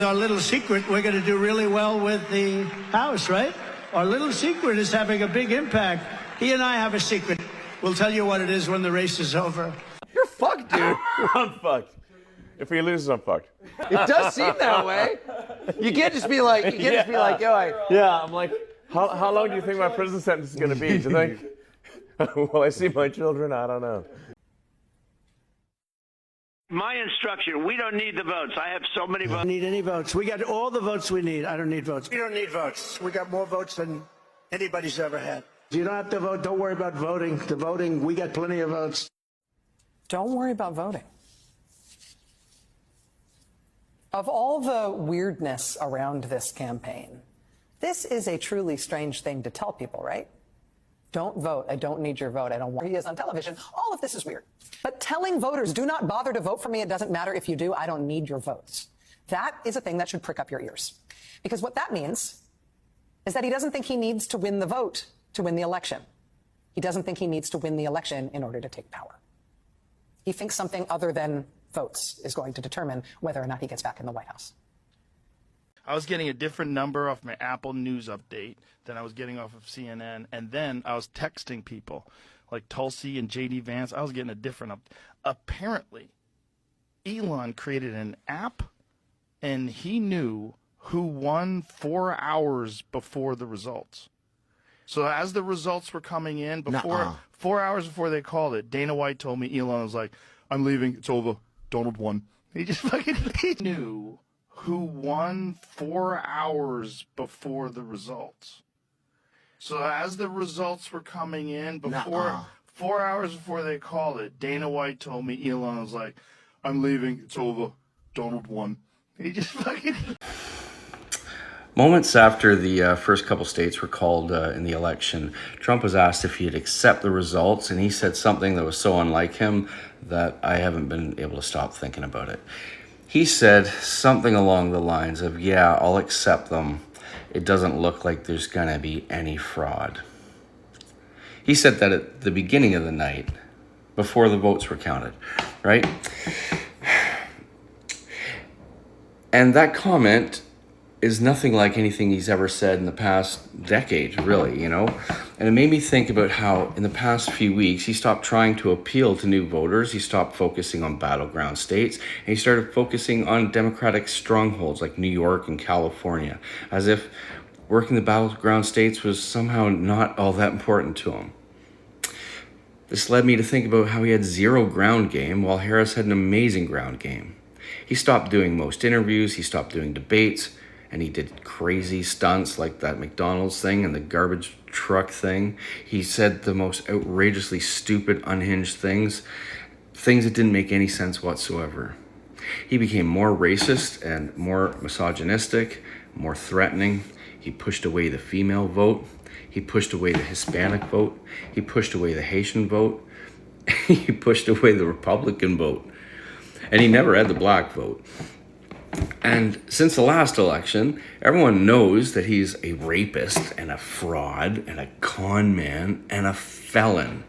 Our little secret, we're going to do really well with the House, right? Our little secret is having a big impact. He and I have a secret. We'll tell you what it is when the race is over. You're fucked, dude. I'm fucked. If he loses, I'm fucked. It does seem that way. You can't just be like, yo, Yeah, I'm like, how long do you think my prison sentence is going to be? Do you think, will I see my children? I don't know. My instruction, we don't need the votes. I have so many votes. We don't need any votes. We got all the votes we need. I don't need votes. We don't need votes. We got more votes than anybody's ever had. You don't have to vote. Don't worry about voting. The voting, we got plenty of votes. Don't worry about voting. Of all the weirdness around this campaign, this is a truly strange thing to tell people, right? Don't vote. I don't need your vote. I don't want. He is on television. All of this is weird. But telling voters, do not bother to vote for me. It doesn't matter if you do. I don't need your votes. That is a thing that should prick up your ears. Because what that means is that he doesn't think he needs to win the vote to win the election. He doesn't think he needs to win the election in order to take power. He thinks something other than votes is going to determine whether or not he gets back in the White House. I was getting a different number off my Apple News update than I was getting off of CNN. And then I was texting people like Tulsi and JD Vance. I was getting a different Apparently, Elon created an app and he knew who won 4 hours before the results. So as the results were coming in, 4 hours before they called it, Dana White told me Elon was like, I'm leaving. It's over. Donald won. He just fucking knew who won 4 hours before the results. So as the results were coming in, 4 hours before they called it, Dana White told me Elon was like, I'm leaving. It's over. Donald won. He just fucking... Moments after the first couple states were called in the election, Trump was asked if he'd accept the results, and he said something that was so unlike him that I haven't been able to stop thinking about it. He said something along the lines of, yeah, I'll accept them. It doesn't look like there's going to be any fraud. He said that at the beginning of the night, before the votes were counted, right? And that comment is nothing like anything he's ever said in the past decade, really, you know? And it made me think about how in the past few weeks, he stopped trying to appeal to new voters. He stopped focusing on battleground states, and he started focusing on Democratic strongholds like New York and California, as if working the battleground states was somehow not all that important to him. This led me to think about how he had zero ground game while Harris had an amazing ground game. He stopped doing most interviews, he stopped doing debates, and he did crazy stunts like that McDonald's thing and the garbage truck thing. He said the most outrageously stupid, unhinged things that didn't make any sense whatsoever. He became more racist and more misogynistic, more threatening. He pushed away the female vote. He pushed away the Hispanic vote. He pushed away the Haitian vote. He pushed away the Republican vote. And he never had the black vote. And since the last election, everyone knows that he's a rapist and a fraud and a con man and a felon.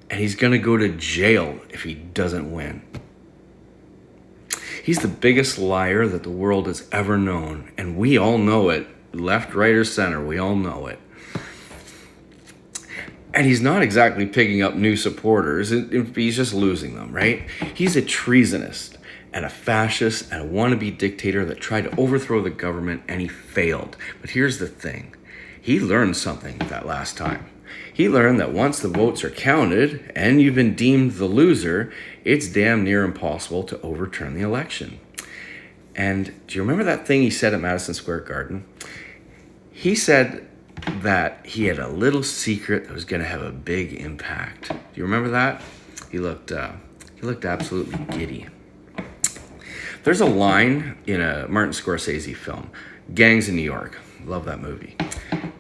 And he's going to go to jail if he doesn't win. He's the biggest liar that the world has ever known. And we all know it. Left, right, or center, we all know it. And he's not exactly picking up new supporters. He's just losing them, right? He's a treasonist and a fascist and a wannabe dictator that tried to overthrow the government, and he failed. But here's the thing. He learned something that last time. He learned that once the votes are counted and you've been deemed the loser, it's damn near impossible to overturn the election. And do you remember that thing he said at Madison Square Garden? He said that he had a little secret that was going to have a big impact. Do you remember that? He looked absolutely giddy. There's a line in a Martin Scorsese film, Gangs in New York. Love that movie.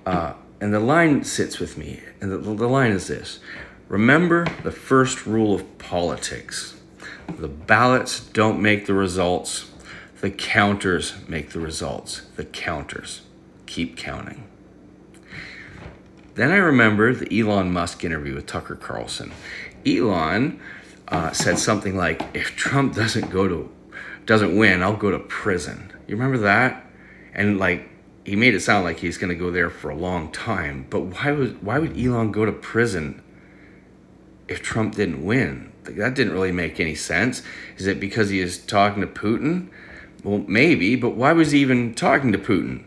And the line sits with me. And the line is this. Remember the first rule of politics. The ballots don't make the results. The counters make the results. The counters. Keep counting. Then I remember the Elon Musk interview with Tucker Carlson. Elon said something like, if Trump doesn't win, I'll go to prison. You remember that? And like, he made it sound like he's going to go there for a long time. But why would Elon go to prison if Trump didn't win? Like, that didn't really make any sense. Is it because he is talking to Putin? Well, maybe, but why was he even talking to Putin?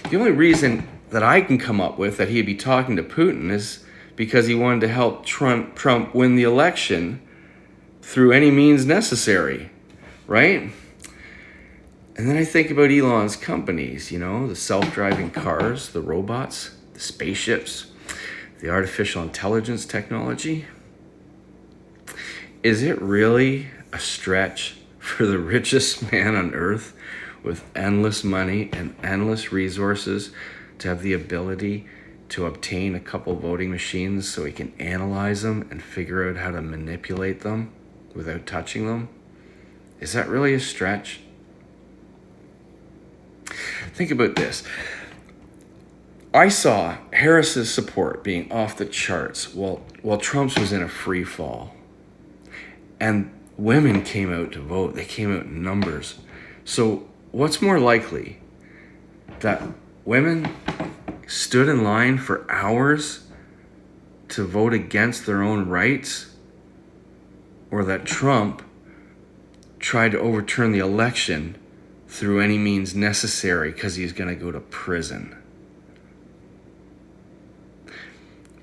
The only reason that I can come up with that he'd be talking to Putin is because he wanted to help Trump win the election through any means necessary, right? And then I think about Elon's companies, you know, the self-driving cars, the robots, the spaceships, the artificial intelligence technology. Is it really a stretch for the richest man on earth with endless money and endless resources to have the ability to obtain a couple voting machines so he can analyze them and figure out how to manipulate them without touching them? Is that really a stretch? Think about this. I saw Harris's support being off the charts while Trump's was in a free fall. And women came out to vote. They came out in numbers. So what's more likely? That women stood in line for hours to vote against their own rights? Or that Trump tried to overturn the election through any means necessary because he's going to go to prison?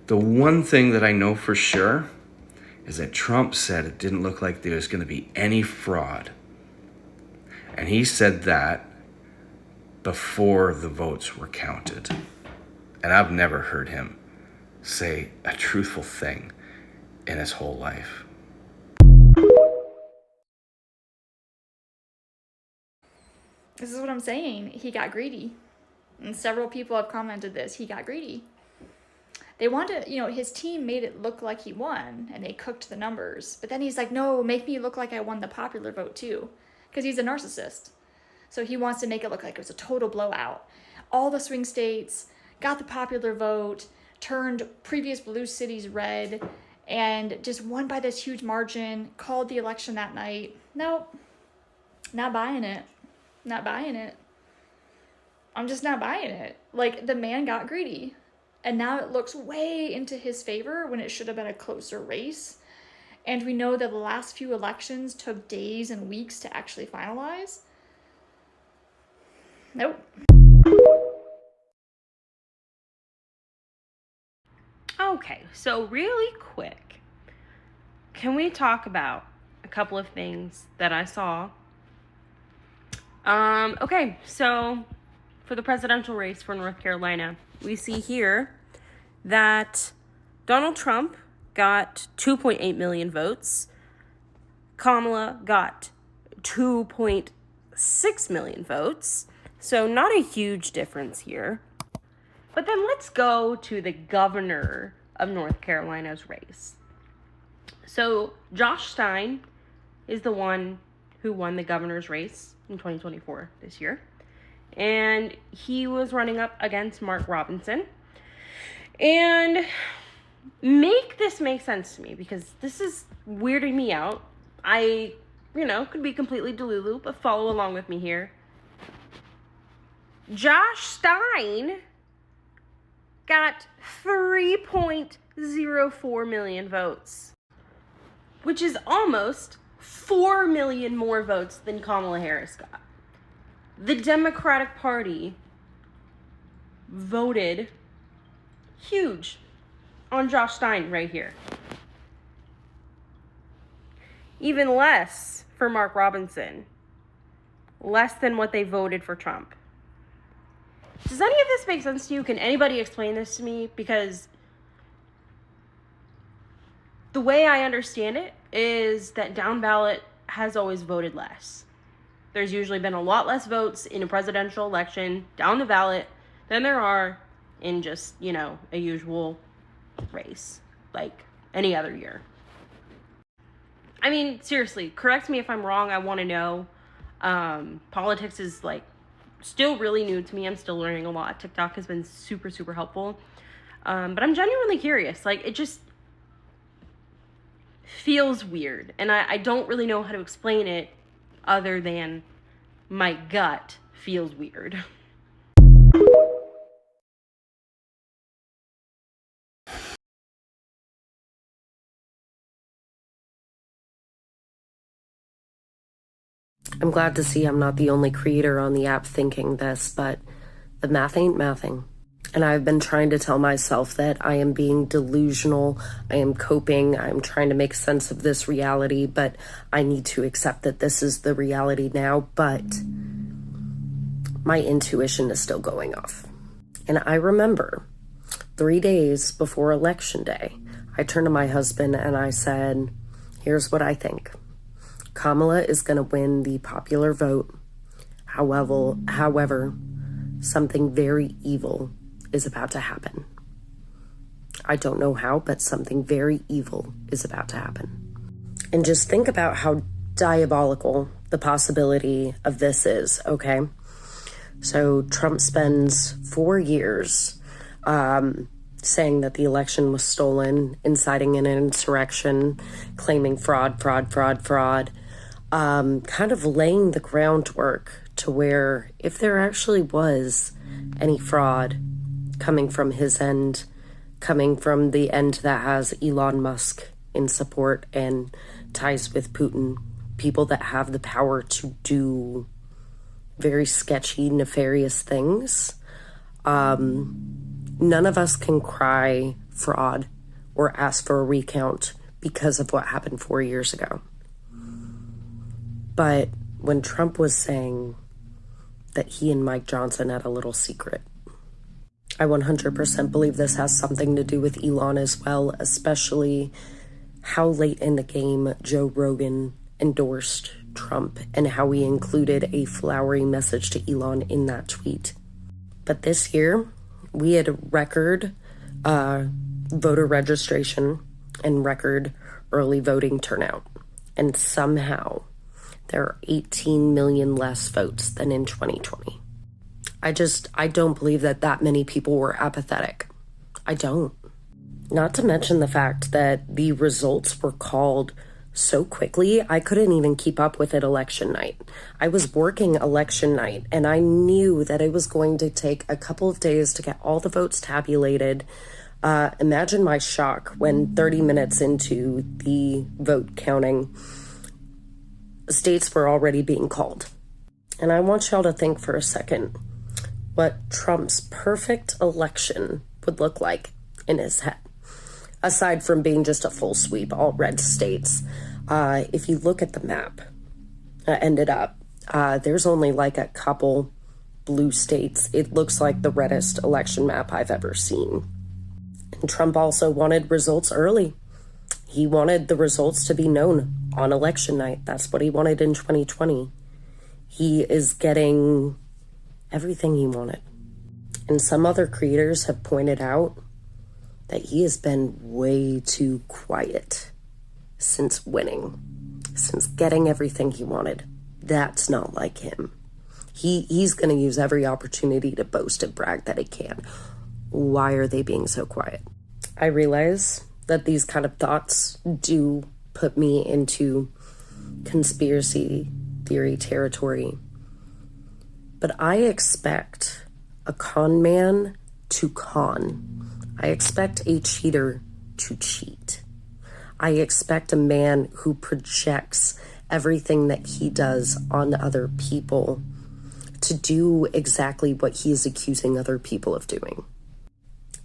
The one thing that I know for sure is that Trump said it didn't look like there was going to be any fraud. And he said that before the votes were counted. And I've never heard him say a truthful thing in his whole life. This is what I'm saying. He got greedy. And several people have commented this. He got greedy. They wanted, his team made it look like he won and they cooked the numbers. But then he's like, no, make me look like I won the popular vote too. Because he's a narcissist. So he wants to make it look like it was a total blowout. All the swing states got the popular vote, turned previous blue cities red, and just won by this huge margin, called the election that night. Nope. Not buying it. Not buying it. I'm just not buying it. Like, the man got greedy. And now it looks way into his favor when it should have been a closer race. And we know that the last few elections took days and weeks to actually finalize. Nope. Okay, so really quick, can we talk about a couple of things that I saw? Okay, so for the presidential race for North Carolina, we see here that Donald Trump got 2.8 million votes. Kamala got 2.6 million votes. So not a huge difference here. But then let's go to the governor of North Carolina's race. So Josh Stein is the one who won the governor's race in 2024 this year. And he was running up against Mark Robinson. And make this make sense to me, because this is weirding me out. I, could be completely delulu, but follow along with me here. Josh Stein got 3.04 million votes, which is almost 4 million more votes than Kamala Harris got. The Democratic Party voted huge on Josh Stein right here. Even less for Mark Robinson. Less than what they voted for Trump. Does any of this make sense to you? Can anybody explain this to me? Because the way I understand it is that down ballot has always voted less. There's usually been a lot less votes in a presidential election down the ballot than there are in just, a usual race, like any other year. I mean, seriously, correct me if I'm wrong. I want to know. Politics is still really new to me. I'm still learning a lot. TikTok has been super, super helpful. But I'm genuinely curious. It just feels weird. And I don't really know how to explain it other than my gut feels weird. I'm glad to see I'm not the only creator on the app thinking this, but the math ain't mathing. And I've been trying to tell myself that I am being delusional, I am coping, I'm trying to make sense of this reality, but I need to accept that this is the reality now, but my intuition is still going off. And I remember 3 days before Election Day, I turned to my husband and I said, here's what I think. Kamala is going to win the popular vote. However, something very evil is about to happen. I don't know how, but something very evil is about to happen. And just think about how diabolical the possibility of this is, okay? So Trump spends 4 years saying that the election was stolen, inciting an insurrection, claiming fraud, kind of laying the groundwork to where if there actually was any fraud coming from his end, coming from the end that has Elon Musk in support and ties with Putin, people that have the power to do very sketchy, nefarious things, none of us can cry fraud or ask for a recount because of what happened 4 years ago. But when Trump was saying that he and Mike Johnson had a little secret, I 100% believe this has something to do with Elon as well, especially how late in the game Joe Rogan endorsed Trump and how he included a flowery message to Elon in that tweet. But this year, we had a record voter registration and record early voting turnout. And somehow, there are 18 million less votes than in 2020. I don't believe that many people were apathetic. I don't. Not to mention the fact that the results were called so quickly, I couldn't even keep up with it election night. I was working election night, and I knew that it was going to take a couple of days to get all the votes tabulated. Imagine my shock when 30 minutes into the vote counting, states were already being called. And I want y'all to think for a second what Trump's perfect election would look like in his head, aside from being just a full sweep, all red states. If you look at the map, there's only like a couple blue states. It looks like the reddest election map I've ever seen. And Trump also wanted results early. He wanted the results to be known on election night. That's what he wanted in 2020. He is getting everything he wanted. And some other creators have pointed out that he has been way too quiet since winning, since getting everything he wanted. That's not like him. He's going to use every opportunity to boast and brag that he can. Why are they being so quiet? I realize that these kind of thoughts do put me into conspiracy theory territory. But I expect a con man to con. I expect a cheater to cheat. I expect a man who projects everything that he does on other people to do exactly what he is accusing other people of doing.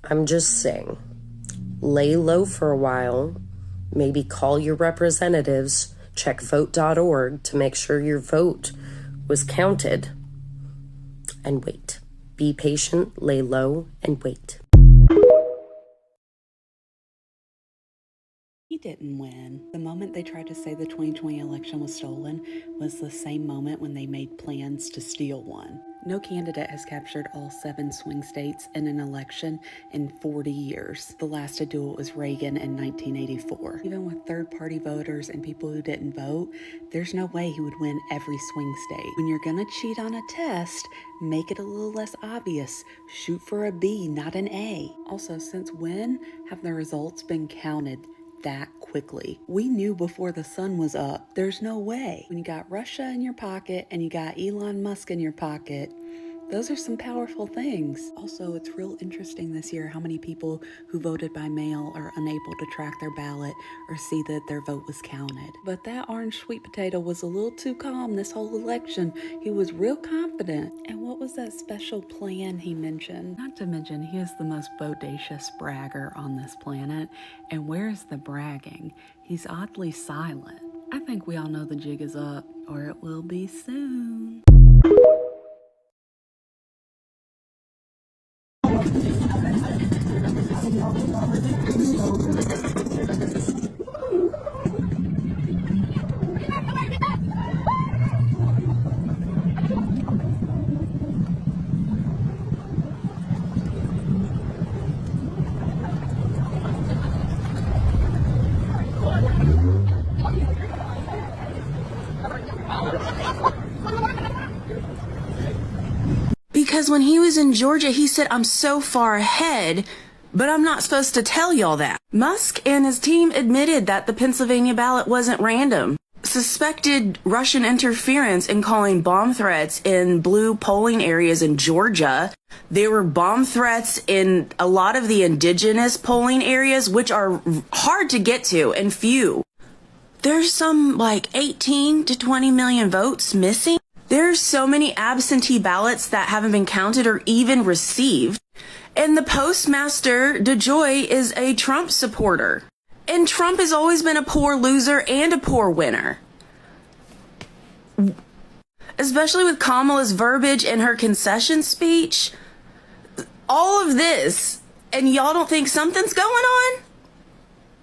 I'm just saying, lay low for a while, maybe call your representatives, check vote.org to make sure your vote was counted, and wait. Be patient, lay low, and wait. He didn't win. The moment they tried to say the 2020 election was stolen was the same moment when they made plans to steal one. No candidate has captured all 7 swing states in an election in 40 years. The last to do it was Reagan in 1984. Even with third-party voters and people who didn't vote, there's no way he would win every swing state. When you're gonna cheat on a test, make it a little less obvious. Shoot for a B, not an A. Also, since when have the results been counted that quickly. We knew before the sun was up, there's no way. When you got Russia in your pocket and you got Elon Musk in your pocket, those are some powerful things. Also, it's real interesting this year how many people who voted by mail are unable to track their ballot or see that their vote was counted. But that orange sweet potato was a little too calm this whole election. He was real confident. And what was that special plan he mentioned? Not to mention, he is the most bodacious bragger on this planet. And where's the bragging? He's oddly silent. I think we all know the jig is up, or it will be soon. Because when he was in Georgia, he said, I'm so far ahead, but I'm not supposed to tell y'all that. Musk and his team admitted that the Pennsylvania ballot wasn't random. Suspected Russian interference in calling bomb threats in blue polling areas in Georgia. There were bomb threats in a lot of the indigenous polling areas, which are hard to get to and few. There's some like 18 to 20 million votes missing. There's so many absentee ballots that haven't been counted or even received. And the postmaster, DeJoy, is a Trump supporter. And Trump has always been a poor loser and a poor winner. Especially with Kamala's verbiage in her concession speech. All of this, and y'all don't think something's going on?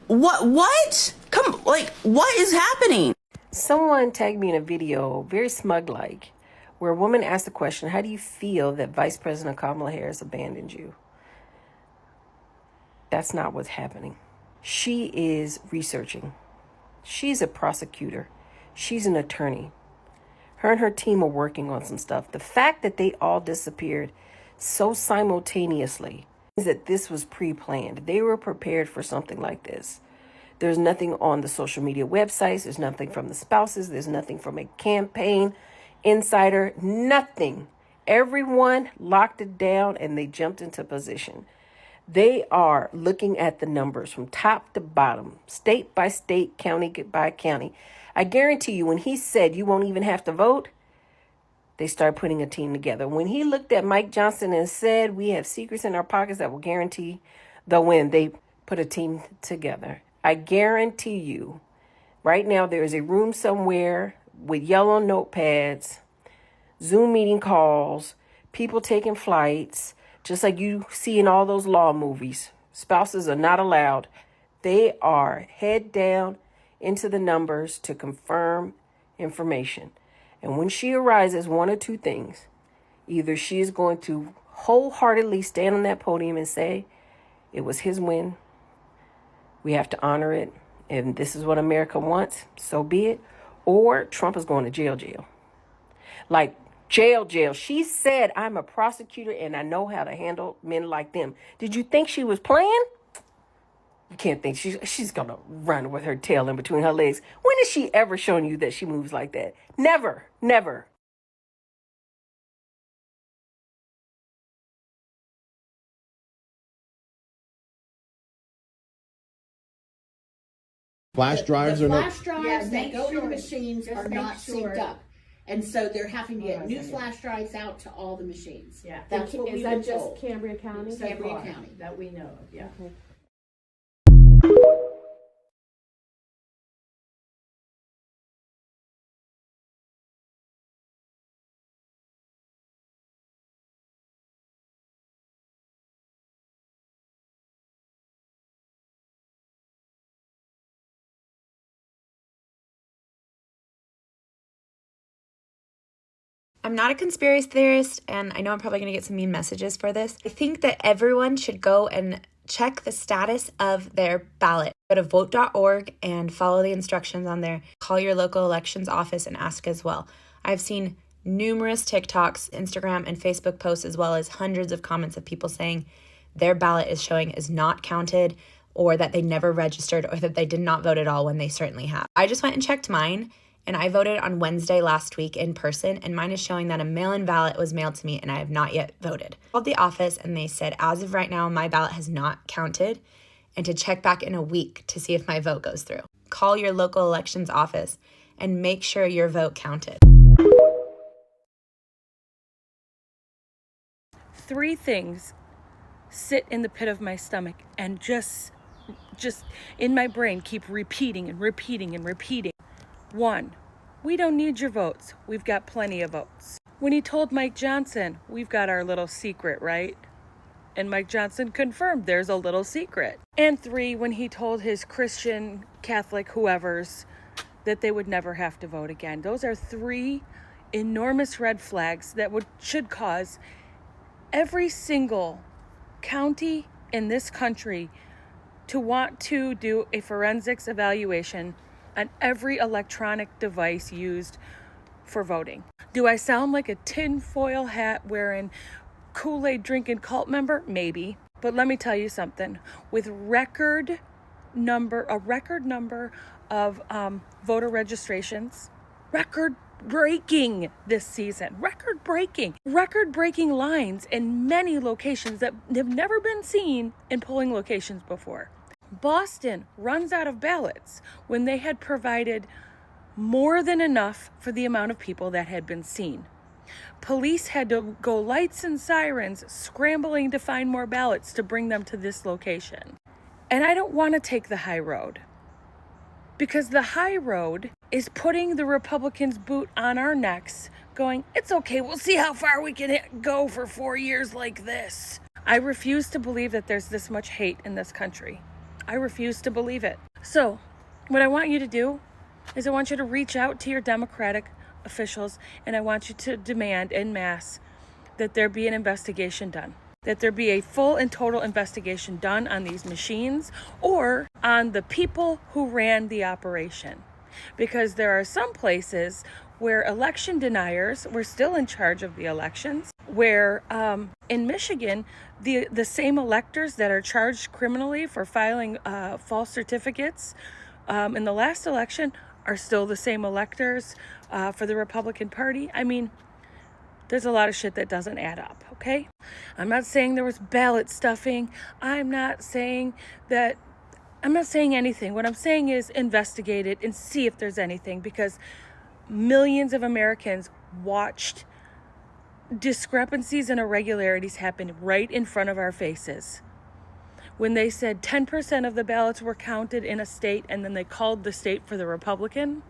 What? What is happening? Someone tagged me in a video, very smug-like, where a woman asked the question, how do you feel that Vice President Kamala Harris abandoned you? That's not what's happening. She is researching. She's a prosecutor. She's an attorney. Her and her team are working on some stuff. The fact that they all disappeared so simultaneously means that this was pre-planned. They were prepared for something like this. There's nothing on the social media websites. There's nothing from the spouses. There's nothing from a campaign insider. Nothing. Everyone locked it down and they jumped into position. They are looking at the numbers from top to bottom, state by state, county by county. I guarantee you, when he said you won't even have to vote, they started putting a team together. When he looked at Mike Johnson and said, we have secrets in our pockets that will guarantee the win, they put a team together. I guarantee you, right now there is a room somewhere with yellow notepads, Zoom meeting calls, people taking flights, just like you see in all those law movies. Spouses are not allowed. They are head down into the numbers to confirm information. And when she arises, one or two things. Either she is going to wholeheartedly stand on that podium and say, it was his win. We have to honor it. And this is what America wants. So be it. Or Trump is going to jail. Like jail. She said, I'm a prosecutor and I know how to handle men like them. Did you think she was playing? You can't think she's going to run with her tail in between her legs. When has she ever shown you that she moves like that? Never. Flash drives are not. Flash drives that go to the machines are not synced up. And so they're having to get new flash drives out to all the machines. Yeah. That's what we've been told. Cambria County? Cambria County. That we know of, yeah. Okay. I'm not a conspiracy theorist, and I know I'm probably going to get some mean messages for this. I think that everyone should go and check the status of their ballot. Go to vote.org and follow the instructions on there. Call your local elections office and ask as well. I've seen numerous TikToks, Instagram, and Facebook posts, as well as hundreds of comments of people saying their ballot is showing is not counted. or that they never registered, or that they did not vote at all when they certainly have. I just went and checked mine, and I voted on Wednesday last week in person, and mine is showing that a mail-in ballot was mailed to me, and I have not yet voted. I called the office, and they said, as of right now, my ballot has not counted, and to check back in a week to see if my vote goes through. Call your local elections office and make sure your vote counted. 3 things sit in the pit of my stomach and just in my brain keep repeating and repeating and repeating. 1, we don't need your votes. We've got plenty of votes. When he told Mike Johnson, we've got our little secret, right? And Mike Johnson confirmed there's a little secret. And 3, when he told his Christian, Catholic, whoever's, that they would never have to vote again. Those are 3 enormous red flags that should cause every single county in this country to want to do a forensics evaluation on every electronic device used for voting. Do I sound like a tinfoil hat wearing, Kool-Aid drinking cult member? Maybe. But let me tell you something. With a record number of voter registrations, record-breaking this season, record-breaking lines in many locations that have never been seen in polling locations before. Boston runs out of ballots when they had provided more than enough for the amount of people that had been seen. Police had to go lights and sirens scrambling to find more ballots to bring them to this location. And I don't want to take the high road, because the high road is putting the Republicans' boot on our necks, going, it's okay, we'll see how far we can go for 4 years like this. I refuse to believe that there's this much hate in this country. I refuse to believe it. So, what I want you to do is I want you to reach out to your Democratic officials, and I want you to demand en masse that there be an investigation done. That there be a full and total investigation done on these machines or on the people who ran the operation. Because there are some places where election deniers were still in charge of the elections, where in Michigan, the same electors that are charged criminally for filing false certificates in the last election are still the same electors for the Republican Party. I mean, there's a lot of shit that doesn't add up, okay? I'm not saying there was ballot stuffing. I'm not saying anything. What I'm saying is investigate it and see if there's anything, because millions of Americans watched discrepancies and irregularities happen right in front of our faces. When they said 10% of the ballots were counted in a state and then they called the state for the Republican,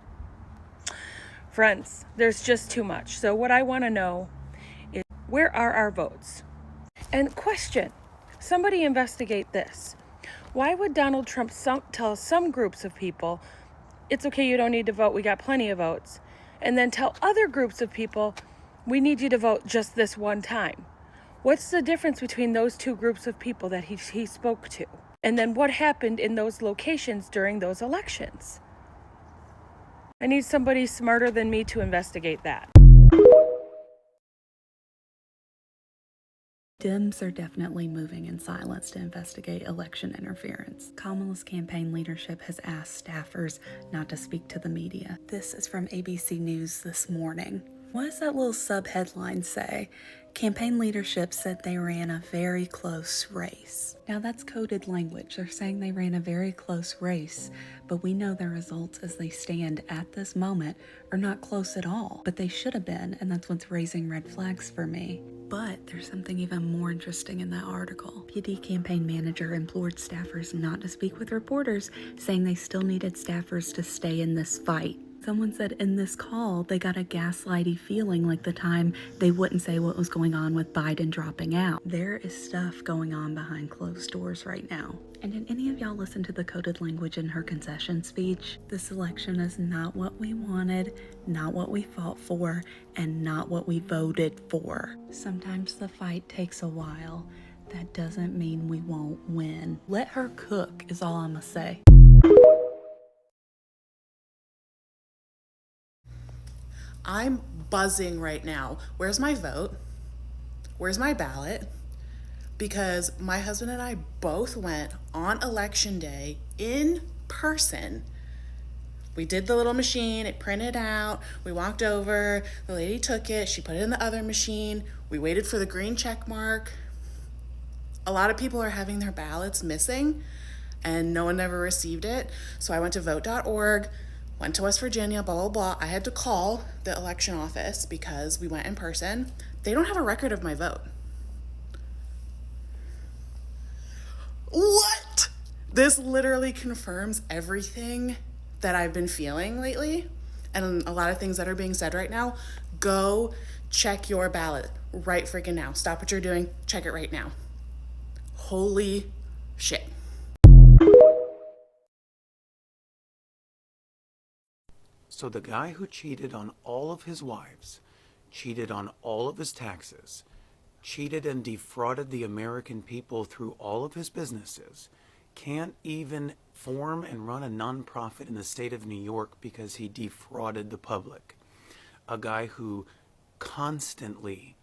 friends, there's just too much. So what I want to know is, where are our votes? And question, somebody investigate this. Why would Donald Trump tell some groups of people, it's okay, you don't need to vote, we got plenty of votes, and then tell other groups of people, we need you to vote just this one time? What's the difference between those 2 groups of people that he spoke to? And then what happened in those locations during those elections? I need somebody smarter than me to investigate that. Dems are definitely moving in silence to investigate election interference. Kamala's campaign leadership has asked staffers not to speak to the media. This is from ABC News this morning. What does that little sub-headline say? Campaign leadership said they ran a very close race. Now that's coded language. They're saying they ran a very close race, but we know the results as they stand at this moment are not close at all. But they should have been, and that's what's raising red flags for me. But there's something even more interesting in that article. PD campaign manager implored staffers not to speak with reporters, saying they still needed staffers to stay in this fight. Someone said in this call, they got a gaslighty feeling like the time they wouldn't say what was going on with Biden dropping out. There is stuff going on behind closed doors right now. And did any of y'all listen to the coded language in her concession speech? This election is not what we wanted, not what we fought for, and not what we voted for. Sometimes the fight takes a while. That doesn't mean we won't win. Let her cook is all I'ma say. I'm buzzing right now. Where's my vote? Where's my ballot? because my husband and I both went on election day in person. We did the little machine, it printed out, we walked over, the lady took it, she put it in the other machine, we waited for the green check mark. A lot of people are having their ballots missing and no one ever received it. So I went to vote.org, went to West Virginia, blah, blah, blah. I had to call the election office because we went in person. They don't have a record of my vote. What? This literally confirms everything that I've been feeling lately and a lot of things that are being said right now. Go check your ballot right freaking now. Stop what you're doing. Check it right now. Holy shit. So the guy who cheated on all of his wives, cheated on all of his taxes, cheated and defrauded the American people through all of his businesses, can't even form and run a nonprofit in the state of New York because he defrauded the public. A guy who constantly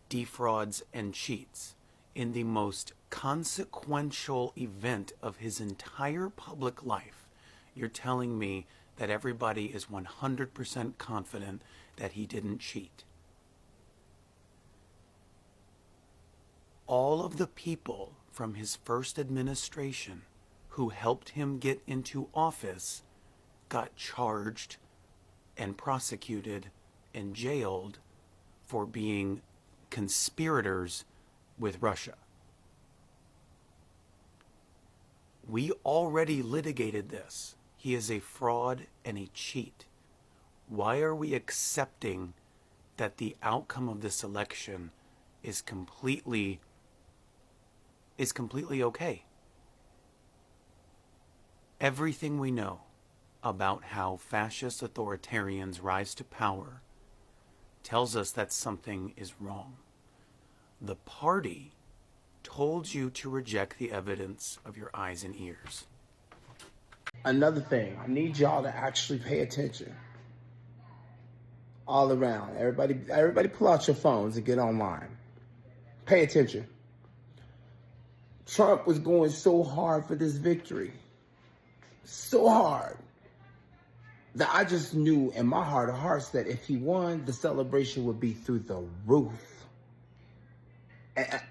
defrauds and cheats in the most consequential event of his entire public life. You're telling me that everybody is 100% confident that he didn't cheat. All of the people from his first administration who helped him get into office got charged and prosecuted and jailed for being conspirators with Russia. We already litigated this. He is a fraud and a cheat. Why are we accepting that the outcome of this election is completely okay? Everything we know about how fascist authoritarians rise to power tells us that something is wrong. The party told you to reject the evidence of your eyes and ears. Another thing, I need y'all to actually pay attention. All around. Everybody pull out your phones and get online. Pay attention. Trump was going so hard for this victory. So hard. That I just knew in my heart of hearts that if he won, the celebration would be through the roof. Did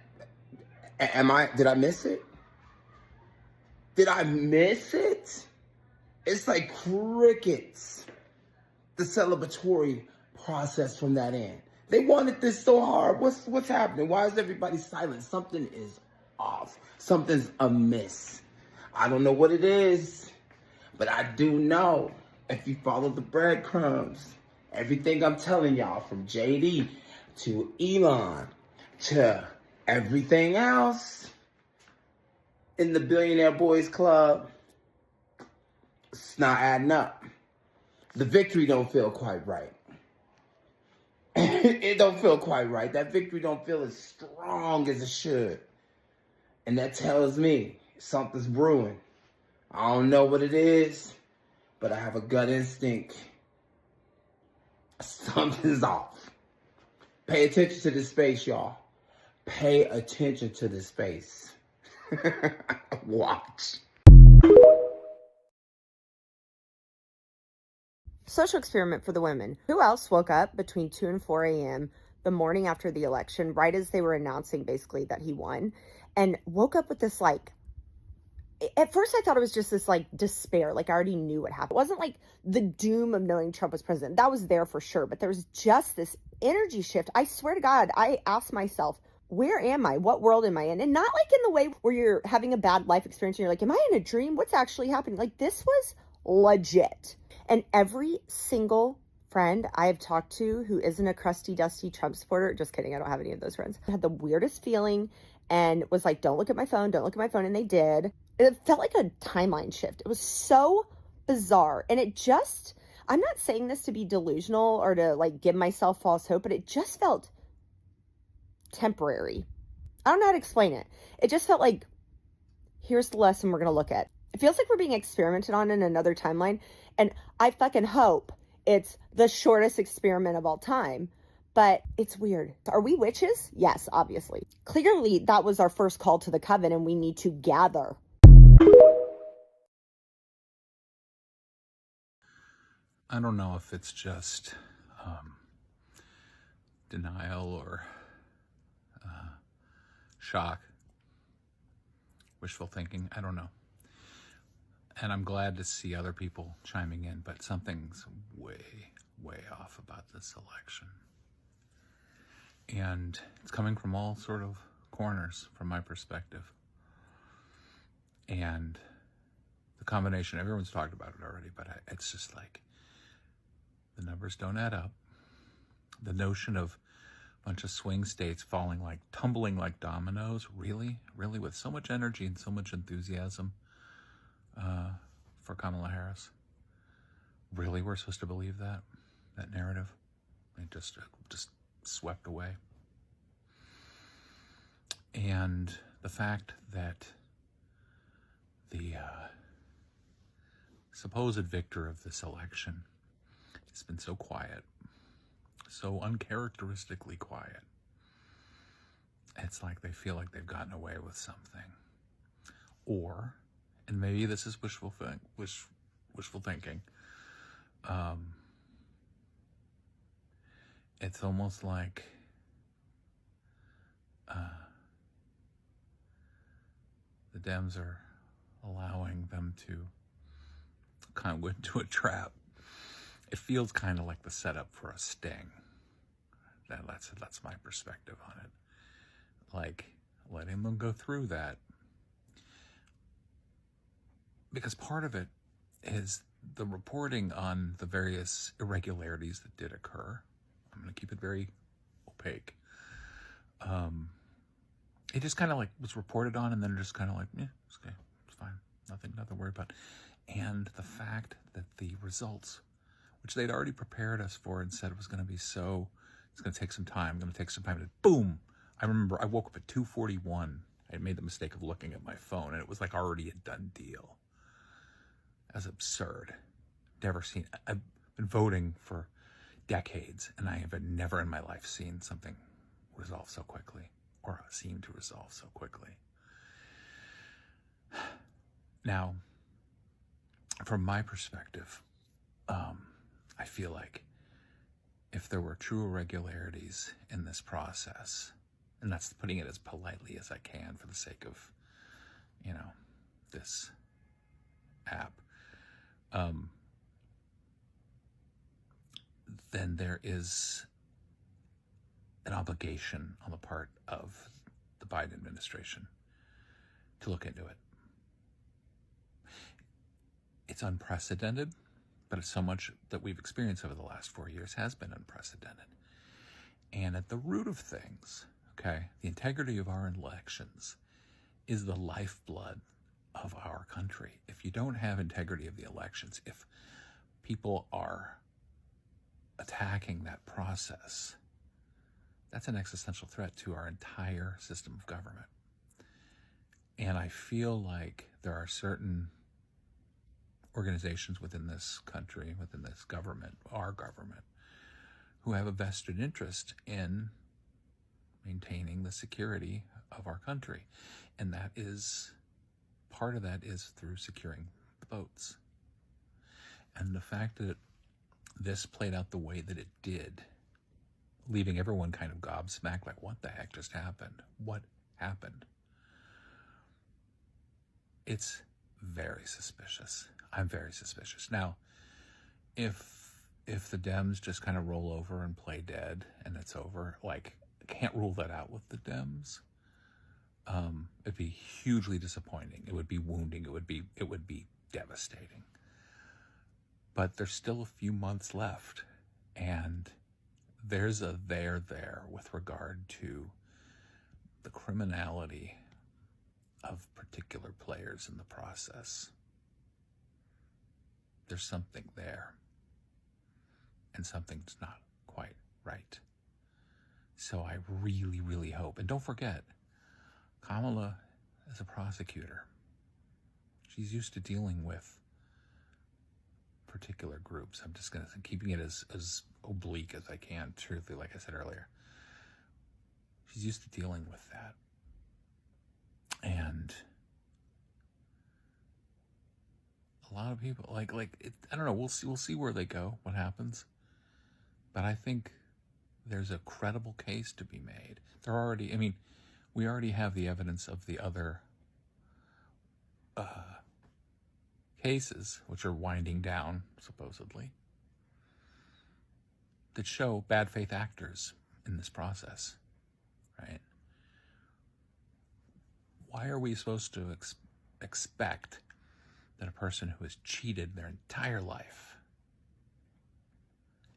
I miss it? Did I miss it? It's like crickets. The celebratory process from that end. They wanted this so hard. What's happening? Why is everybody silent? Something is off. Something's amiss. I don't know what it is, but I do know if you follow the breadcrumbs, everything I'm telling y'all from JD to Elon to everything else in the Billionaire Boys Club, it's not adding up. The victory don't feel quite right. It don't feel quite right. That victory don't feel as strong as it should. And that tells me something's brewing. I don't know what it is, but I have a gut instinct. Something's off. Pay attention to this space, y'all. Pay attention to this space. Watch. Social experiment for the women. Who else woke up between 2 and 4 a.m. the morning after the election, right as they were announcing basically that he won, and woke up with this, like, at first I thought it was just this, like, despair. Like, I already knew what happened. It wasn't like the doom of knowing Trump was president. That was there for sure. But there was just this energy shift. I swear to God, I asked myself, where am I? What world am I in? And not like in the way where you're having a bad life experience and you're like, am I in a dream? What's actually happening? Like, this was legit. And every single friend I have talked to who isn't a crusty, dusty Trump supporter, just kidding, I don't have any of those friends, had the weirdest feeling and was like, don't look at my phone, don't look at my phone. And they did. It felt like a timeline shift. It was so bizarre. And it just, I'm not saying this to be delusional or to like give myself false hope, but it just felt temporary. I don't know how to explain it. It just felt like, here's the lesson we're going to look at. It feels like we're being experimented on in another timeline. And I fucking hope it's the shortest experiment of all time. But it's weird. Are we witches? Yes, obviously. Clearly, that was our first call to the coven, and we need to gather. I don't know if it's just denial or shock, wishful thinking. I don't know. And I'm glad to see other people chiming in, but something's way, way off about this election. And it's coming from all sort of corners from my perspective. And the combination, everyone's talked about it already, but it's just like the numbers don't add up. The notion of a bunch of swing states tumbling like dominoes, really, with so much energy and so much enthusiasm for Kamala Harris. Really, we're supposed to believe that narrative? It just swept away. And the fact that the supposed victor of this election has been so quiet, so uncharacteristically quiet. It's like they feel like they've gotten away with something. Or, and maybe this is wishful thinking, it's almost like the Dems are allowing them to kind of go into a trap. It feels kind of like the setup for a sting. That's my perspective on it. Like, letting them go through that. Because part of it is the reporting on the various irregularities that did occur. I'm going to keep it very opaque. It just kind of like was reported on, and then just kind of like, yeah, it's okay, it's fine, nothing to worry about. And the fact that the results, which they'd already prepared us for and said it was going to be it's going to take some time, and boom! I remember I woke up at 2:41. I made the mistake of looking at my phone, and it was like already a done deal. That's absurd. Never seen. I've been voting for decades, and I have never in my life seen something resolve so quickly, or seem to resolve so quickly. Now, from my perspective, I feel like if there were true irregularities in this process, and that's putting it as politely as I can for the sake of, this app, then there is an obligation on the part of the Biden administration to look into it. It's unprecedented, but it's so much that we've experienced over the last 4 years has been unprecedented. And at the root of things, okay, the integrity of our elections is the lifeblood of our country. If you don't have integrity of the elections, if people are attacking that process, that's an existential threat to our entire system of government. And I feel like there are certain organizations within this country, within this government, our government, who have a vested interest in maintaining the security of our country. And that is, part of that is through securing the votes. And the fact that this played out the way that it did, leaving everyone kind of gobsmacked, like, what the heck just happened? What happened? It's very suspicious. I'm very suspicious. Now, if the Dems just kind of roll over and play dead and it's over, like, I can't rule that out with the Dems. It'd be hugely disappointing. It would be wounding. It would be devastating. But there's still a few months left, and there's a there with regard to the criminality of particular players in the process. There's something there, and something's not quite right. So I really, really hope, and don't forget, Kamala is a prosecutor. She's used to dealing with particular groups. I'm just keeping it as oblique as I can, truthfully, like I said earlier. She's used to dealing with that. And a lot of people, I don't know, we'll see where they go, what happens. But I think there's a credible case to be made. We already have the evidence of the other cases, which are winding down, supposedly, that show bad faith actors in this process, right? Why are we supposed to expect that a person who has cheated their entire life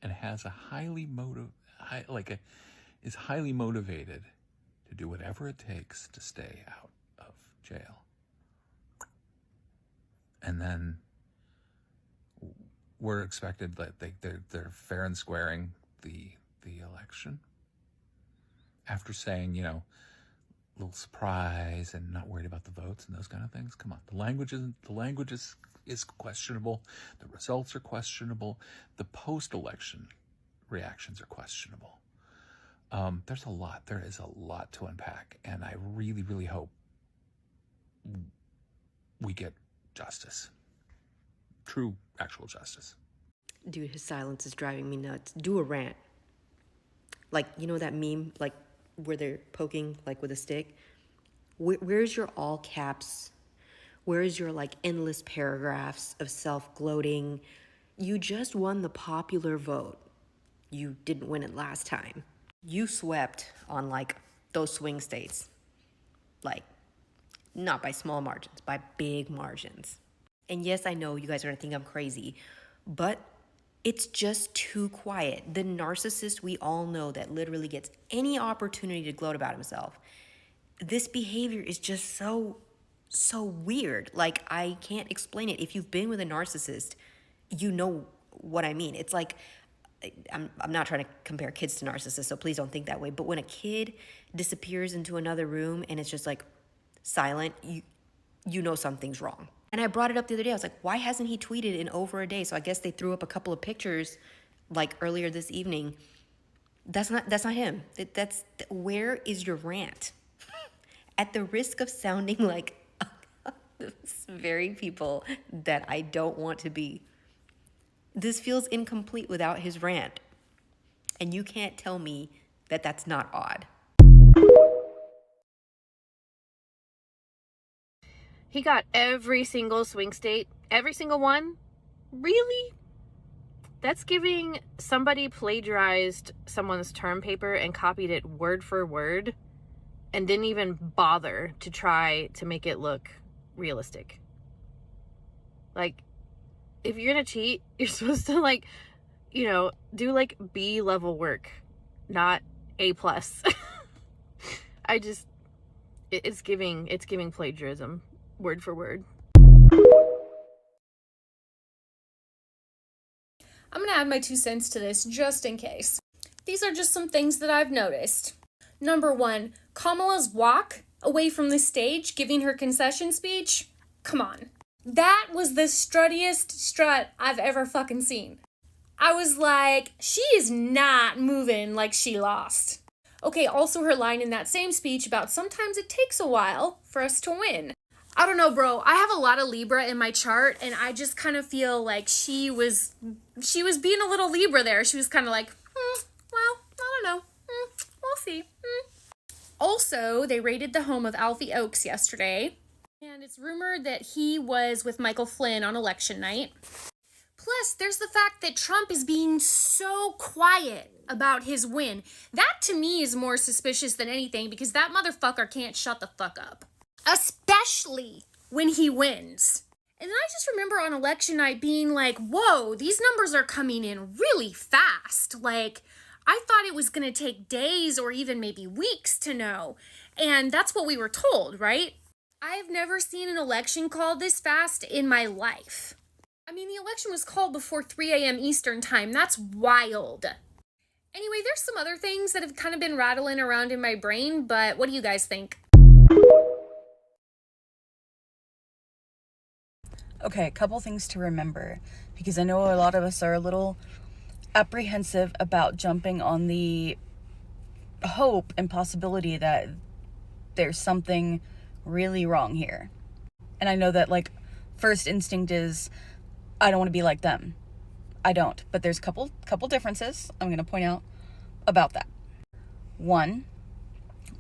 and has is highly motivated to do whatever it takes to stay out of jail, and then we're expected that they're fair and squaring the election after saying, a little surprise and not worried about the votes and those kind of things? Come on, the language is questionable. The results are questionable. The post-election reactions are questionable. There is a lot to unpack, and I really, really hope we get justice. True, actual justice. Dude, his silence is driving me nuts. Do a rant. That meme, where they're poking, with a stick? Where's your all caps? Where's your, endless paragraphs of self-gloating? You just won the popular vote. You didn't win it last time. You swept on, those swing states. Not by small margins, by big margins. And yes, I know you guys are gonna think I'm crazy, but it's just too quiet. The narcissist we all know that literally gets any opportunity to gloat about himself. This behavior is just so weird. I can't explain it. If you've been with a narcissist, you know what I mean. It's I'm not trying to compare kids to narcissists, so please don't think that way. But when a kid disappears into another room and it's just silent, you know something's wrong. And I brought it up the other day. I was like, why hasn't he tweeted in over a day? So I guess they threw up a couple of pictures earlier this evening. That's not him. Where is your rant? At the risk of sounding like very people that I don't want to be. This feels incomplete without his rant. And you can't tell me that that's not odd. He got every single swing state, every single one. Really? That's giving somebody plagiarized someone's term paper and copied it word for word and didn't even bother to try to make it look realistic. If you're gonna cheat, you're supposed to do B level work, not A+. It's giving plagiarism. Word for word. I'm gonna add my 2 cents to this just in case. These are just some things that I've noticed. Number 1, Kamala's walk away from the stage giving her concession speech. Come on. That was the struttiest strut I've ever fucking seen. I was like, she is not moving like she lost. Okay, also her line in that same speech about sometimes it takes a while for us to win. I don't know, bro. I have a lot of Libra in my chart, and I just kind of feel like she was being a little Libra there. She was kind of like, well, I don't know. We'll see. Also, they raided the home of Alfie Oakes yesterday, and it's rumored that he was with Michael Flynn on election night. Plus, there's the fact that Trump is being so quiet about his win. That, to me, is more suspicious than anything, because that motherfucker can't shut the fuck up. Especially when he wins. And then I just remember on election night being like, whoa, these numbers are coming in really fast. I thought it was going to take days or even maybe weeks to know. And that's what we were told, right? I've never seen an election called this fast in my life. I mean, the election was called before 3 a.m. Eastern time. That's wild. Anyway, there's some other things that have kind of been rattling around in my brain, but what do you guys think? Okay, a couple things to remember, because I know a lot of us are a little apprehensive about jumping on the hope and possibility that there's something really wrong here. And I know that, like, first instinct is, I don't want to be like them. I don't. But there's a couple differences I'm going to point out about that. One,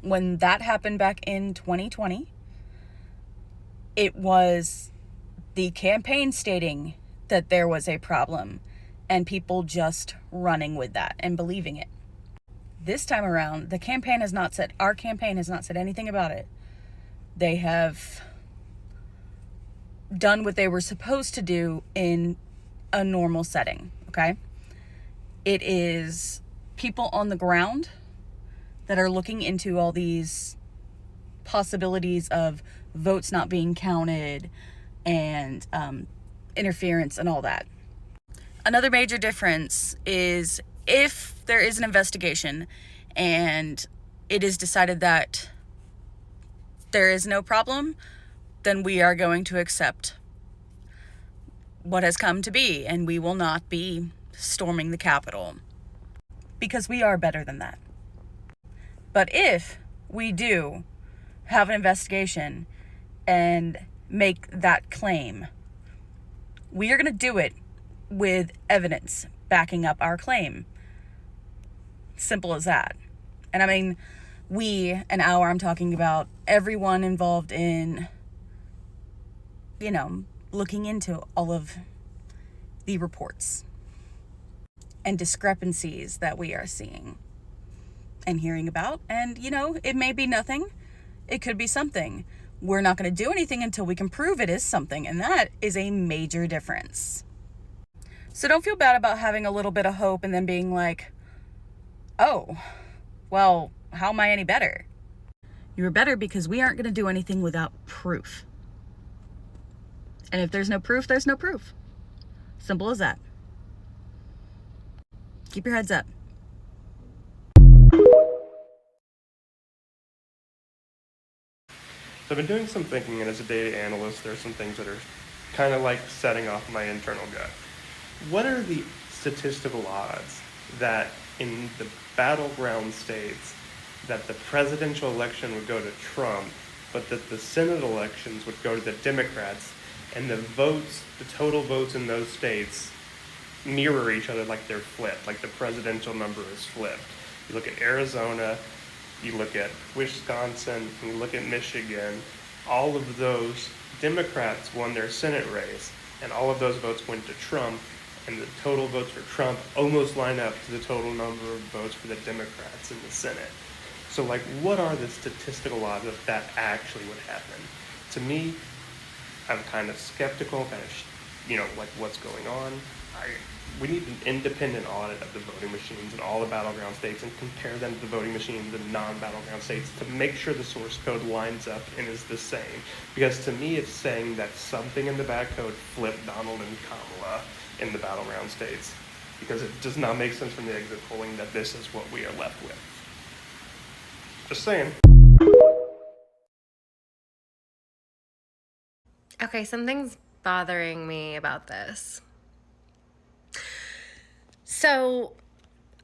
when that happened back in 2020, it was the campaign stating that there was a problem and people just running with that and believing it. This time around, our campaign has not said anything about it. They have done what they were supposed to do in a normal setting, okay? It is people on the ground that are looking into all these possibilities of votes not being counted and interference and all that. Another major difference is if there is an investigation and it is decided that there is no problem, then we are going to accept what has come to be, and we will not be storming the Capitol, because we are better than that. But if we do have an investigation and make that claim, we are going to do it with evidence backing up our claim. Simple as that. And I mean, I'm talking about everyone involved in, looking into all of the reports and discrepancies that we are seeing and hearing about. And, it may be nothing. It could be something. We're not going to do anything until we can prove it is something. And that is a major difference. So don't feel bad about having a little bit of hope and then being like, oh, well, how am I any better? You're better because we aren't going to do anything without proof. And if there's no proof, there's no proof. Simple as that. Keep your heads up. So I've been doing some thinking, and as a data analyst, there are some things that are kind of like setting off my internal gut. What are the statistical odds that in the battleground states that the presidential election would go to Trump, but that the Senate elections would go to the Democrats, and the total votes in those states mirror each other like they're flipped, like the presidential number is flipped? You look at Arizona, you look at Wisconsin, you look at Michigan, all of those Democrats won their Senate race, and all of those votes went to Trump, and the total votes for Trump almost line up to the total number of votes for the Democrats in the Senate. So, what are the statistical odds that that actually would happen? To me, I'm kind of skeptical, what's going on. We need an independent audit of the voting machines in all the battleground states and compare them to the voting machines in non-battleground states to make sure the source code lines up and is the same. Because to me, it's saying that something in the backcode flipped Donald and Kamala in the battleground states, because it does not make sense from the exit polling that this is what we are left with. Just saying. Okay, something's bothering me about this. So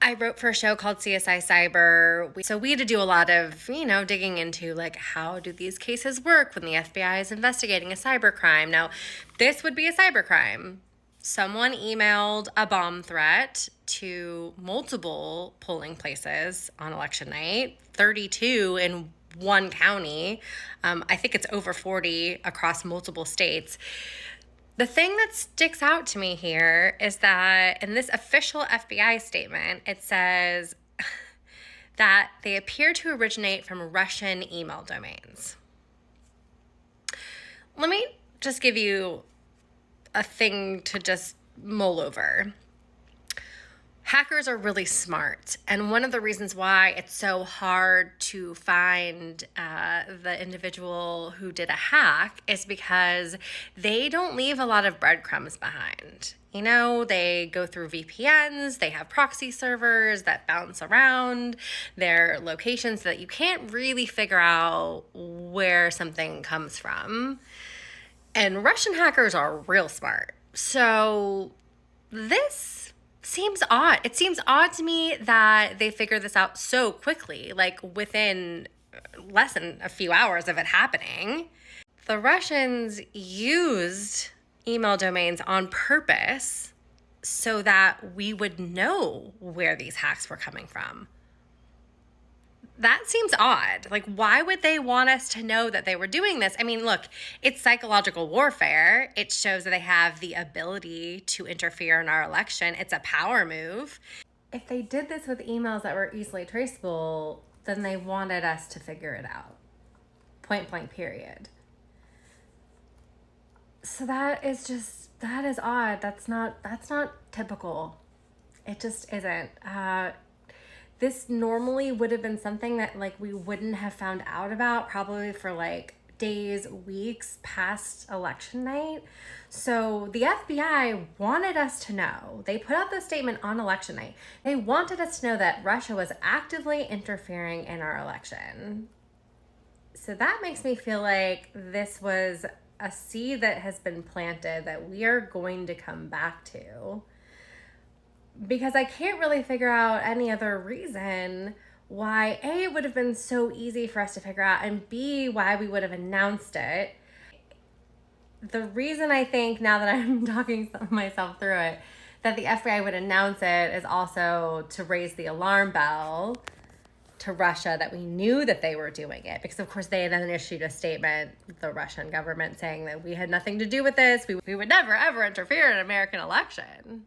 I wrote for a show called CSI Cyber. So we had to do a lot of, digging into how do these cases work when the FBI is investigating a cybercrime. Now, this would be a cybercrime. Someone emailed a bomb threat to multiple polling places on election night, 32 in one county. I think it's over 40 across multiple states. The thing that sticks out to me here is that in this official FBI statement, it says that they appear to originate from Russian email domains. Let me just give you a thing to just mull over. Hackers are really smart, and one of the reasons why it's so hard to find the individual who did a hack is because they don't leave a lot of breadcrumbs behind. They go through VPNs, they have proxy servers that bounce around their locations so that you can't really figure out where something comes from. And Russian hackers are real smart. So this seems odd. It seems odd to me that they figured this out so quickly, like within less than a few hours of it happening. The Russians used email domains on purpose so that we would know where these hacks were coming from. That seems odd. Like, why would they want us to know that they were doing this? I mean, look, it's psychological warfare. It shows that they have the ability to interfere in our election. It's a power move. If they did this with emails that were easily traceable, then they wanted us to figure it out. Point blank, period. So that is odd. That's not typical. It just isn't. This normally would have been something that like we wouldn't have found out about probably for like days, weeks past election night. So the FBI wanted us to know. They put out this statement on election night. They wanted us to know that Russia was actively interfering in our election. So that makes me feel like this was a seed that has been planted that we are going to come back to. Because I can't really figure out any other reason why A, it would have been so easy for us to figure out, and B, why we would have announced it. The reason I think, now that I'm talking myself through it, that the FBI would announce it is also to raise the alarm bell to Russia that we knew that they were doing it. Because of course they then issued a statement, the Russian government, saying that we had nothing to do with this. We would never ever interfere in an American election.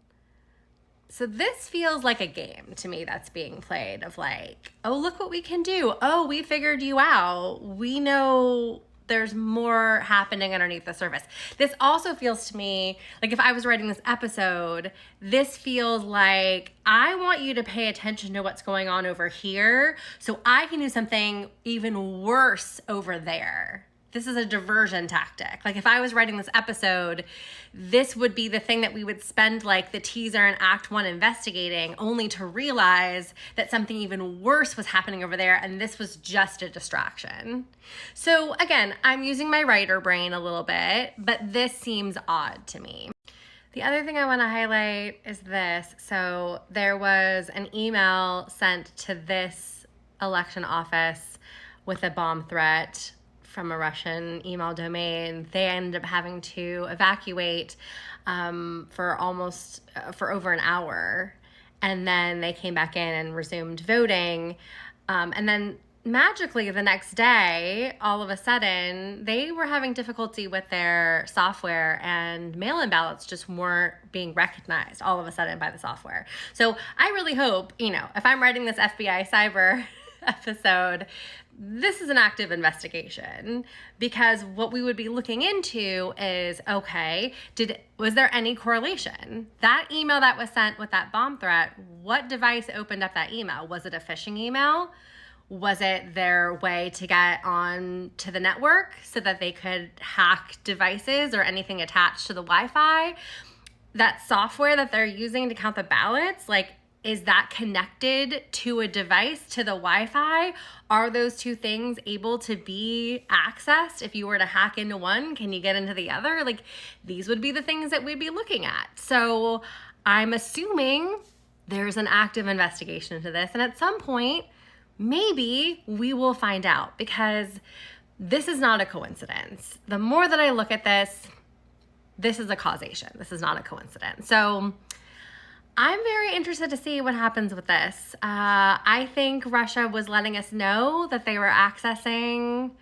So this feels like a game to me that's being played of like, oh, look what we can do. Oh, we figured you out. We know there's more happening underneath the surface. This also feels to me like if I was writing this episode, this feels like I want you to pay attention to what's going on over here so I can do something even worse over there. This is a diversion tactic. Like if I was writing this episode, this would be the thing that we would spend like the teaser in Act 1 investigating, only to realize that something even worse was happening over there and this was just a distraction. So again, I'm using my writer brain a little bit, but this seems odd to me. The other thing I want to highlight is this. So there was an email sent to this election office with a bomb threat from a Russian email domain. They ended up having to evacuate for over an hour. And then they came back in and resumed voting. And then magically the next day, all of a sudden, they were having difficulty with their software and mail-in ballots just weren't being recognized all of a sudden by the software. So I really hope, if I'm writing this FBI cyber episode, this is an active investigation, because what we would be looking into is, okay, was there any correlation? That email that was sent with that bomb threat, what device opened up that email? Was it a phishing email? Was it their way to get on to the network so that they could hack devices or anything attached to the Wi-Fi? That software that they're using to count the ballots, is that connected to a device, to the Wi-Fi? Are those two things able to be accessed? If you were to hack into one, can you get into the other? These would be the things that we'd be looking at. So I'm assuming there's an active investigation into this. And at some point, maybe we will find out, because this is not a coincidence. The more that I look at this is a causation. This is not a coincidence. So I'm very interested to see what happens with this. I think Russia was letting us know that they were accessing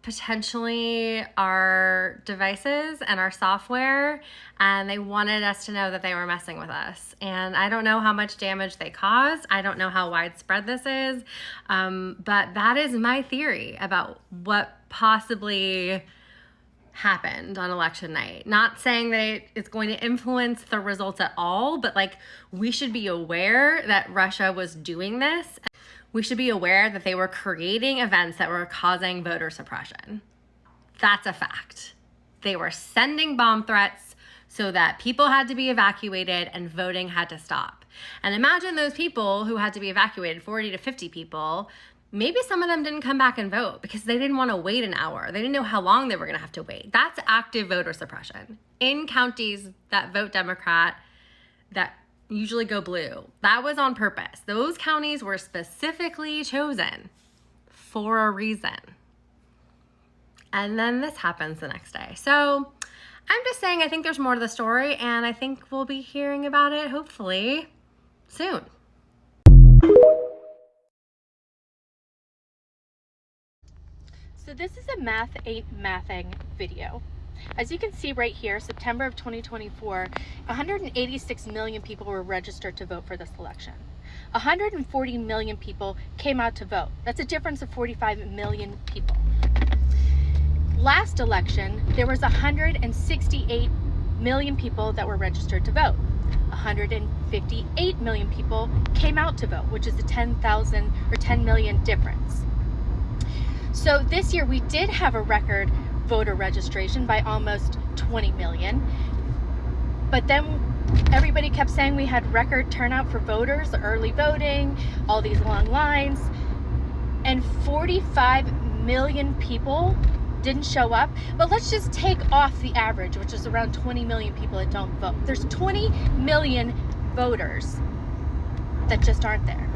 potentially our devices and our software, and they wanted us to know that they were messing with us. And I don't know how much damage they caused. I don't know how widespread this is, but that is my theory about what possibly happened on election night. Not saying that it's going to influence the results at all, but we should be aware that Russia was doing this. We should be aware that they were creating events that were causing voter suppression. That's a fact. They were sending bomb threats so that people had to be evacuated and voting had to stop. And imagine those people who had to be evacuated, 40 to 50 people. Maybe some of them didn't come back and vote because they didn't want to wait an hour. They didn't know how long they were going to have to wait. That's active voter suppression. In counties that vote Democrat, that usually go blue, that was on purpose. Those counties were specifically chosen for a reason. And then this happens the next day. So I'm just saying, I think there's more to the story, and I think we'll be hearing about it hopefully soon. So this is a Math Ain't Mathing video. As you can see right here, September of 2024, 186 million people were registered to vote for this election. 140 million people came out to vote. That's a difference of 45 million people. Last election, there was 168 million people that were registered to vote. 158 million people came out to vote, which is a 10,000 or 10 million difference. So this year we did have a record voter registration by almost 20 million. But then everybody kept saying we had record turnout for voters, early voting, all these long lines, and 45 million people didn't show up. But let's just take off the average, which is around 20 million people that don't vote. There's 20 million voters that just aren't there.